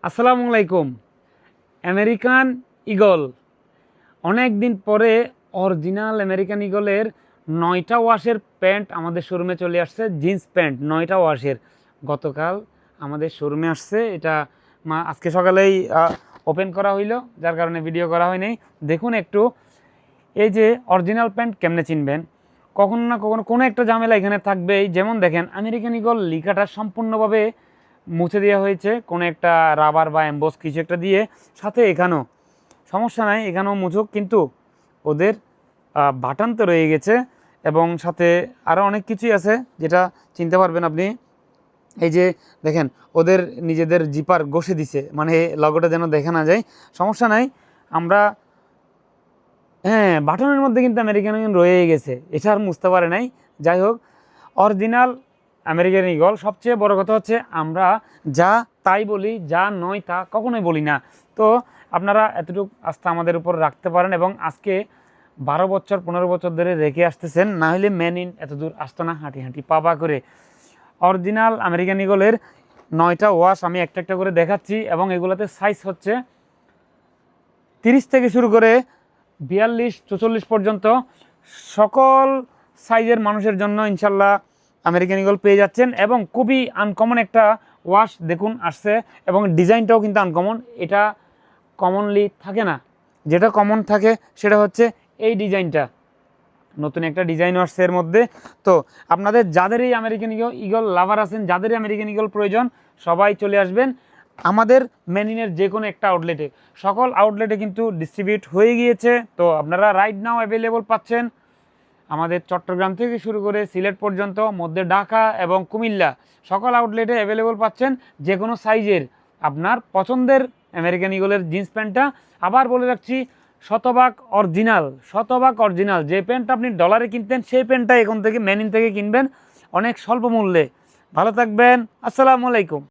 আসসালামু আলাইকুম। American eagle অনেক দিন পরে অরিজিনাল আমেরিকান ঈগলের 9টা ওয়াশের প্যান্ট আমাদের শোরুমে চলে আসছে। জিন্স প্যান্ট 9টা ওয়াশের গতকাল আমাদের শোরুমে আসছে। এটা আজকে সকালেই ওপেন করা হইলো, যার কারণে ভিডিও করা হয়নি। দেখুন একটু, এই যে অরিজিনাল প্যান্ট কেমনে চিনবেন? কখনো না কখনো কোনো একটা ঝামেলা এখানে থাকবেই। যেমন দেখেন, আমেরিকান ঈগল লেখাটা সম্পূর্ণভাবে মুছে দেওয়া হয়েছে কোনো একটা রাবার বা এমবস কিছু একটা দিয়ে। সাথে এখানেও সমস্যা নাই, এখানেও মুছুক, কিন্তু ওদের বাটন তো রয়ে গেছে এবং সাথে আরও অনেক কিছুই আছে যেটা চিনতে পারবেন আপনি। এই যে দেখেন, ওদের নিজেদের জিপার ঘষে দিছে, মানে লগোটা যেন দেখা না যায়। সমস্যা নাই, আমরা বাটনের মধ্যে কিন্তু আমেরিকান ঈগল রয়ে গেছে, এটা আর মুছতে পারে নাই। যাই হোক, অরিজিনাল আমেরিকান ঈগল। সবচেয়ে বড় কথা হচ্ছে, আমরা যা তাই বলি, যা নয় তা কখনোই বলি না। তো আপনারা এতটুকু আস্থা আমাদের উপর রাখতে পারেন এবং আজকে 12 বছর 15 বছর ধরে রেখে আসতেছেন, না হলে মেন ইন এত দূর আসতো না হাঁটি হাঁটি পাবা করে। অরিজিনাল আমেরিকান ঈগলের 9টা ওয়াশ আমি একটা একটা করে দেখাচ্ছি এবং এগুলোতে সাইজ হচ্ছে 30 থেকে শুরু করে 42 44 পর্যন্ত সকল সাইজের মানুষের জন্য ইনশাল্লাহ আমেরিকান ঈগল পেয়ে যাচ্ছেন। এবং খুবই আনকমন একটা ওয়াশ দেখুন আসছে, এবং ডিজাইনটাও কিন্তু আনকমন। এটা কমনলি থাকে না, যেটা কমন থাকে সেটা হচ্ছে এই ডিজাইনটা। নতুন একটা ডিজাইন আসছে এর মধ্যে। তো আপনাদের যাদেরই আমেরিকান ঈগল লাভার আছেন, যাদেরই আমেরিকান ঈগল প্রয়োজন, সবাই চলে আসবেন আমাদের মেনিনের যে কোনো একটা আউটলেটে। সকল আউটলেটে কিন্তু ডিস্ট্রিবিউট হয়ে গিয়েছে। তো আপনারা রাইট নাও অ্যাভেলেবল পাচ্ছেন আমাদের চট্টগ্রাম থেকে শুরু করে সিলেট পর্যন্ত, মধ্যে ঢাকা এবং কুমিল্লা, সকল আউটলেটে অ্যাভেলেবল পাচ্ছেন যে কোনো সাইজের আপনার পছন্দের আমেরিকান ঈগলের জিন্স প্যান্টটা। আবার বলে রাখছি, শতভাগ অরিজিনাল, শতভাগ অরিজিনাল। যে প্যান্ট আপনি ডলারে কিনতেন, সেই প্যান্টটা এখন থেকে মেনিন থেকে কিনবেন অনেক স্বল্প মূল্যে। ভালো থাকবেন, আসসালামু আলাইকুম।